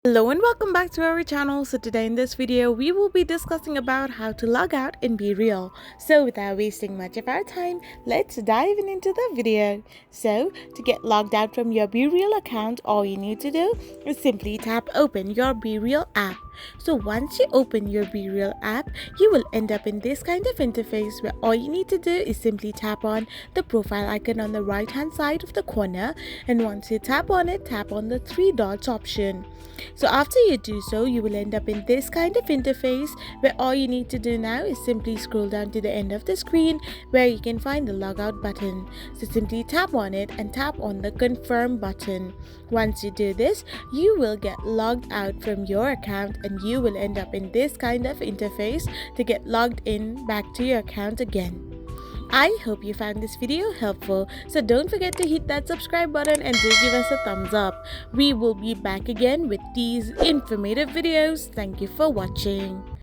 Hello and welcome back to our channel. So today in this video we will be discussing about how to log out in Bereal. So without wasting much of our time, let's dive into the video. So to get logged out from your Bereal account, all you need to do is simply tap open your Bereal app. So once you open your Bereal app, you will end up in this kind of interface where all you need to do is simply tap on the profile icon on the right hand side of the corner, and once you tap on it, tap on the three dots option. So after you do so, you will end up in this kind of interface where all you need to do now is simply scroll down to the end of the screen where you can find the logout button. So simply tap on it and tap on the confirm button. Once you do this, you will get logged out from your account and you will end up in this kind of interface to get logged in back to your account again. I hope you found this video helpful, so don't forget to hit that subscribe button and do give us a thumbs up. We will be back again with these informative videos. Thank you for watching.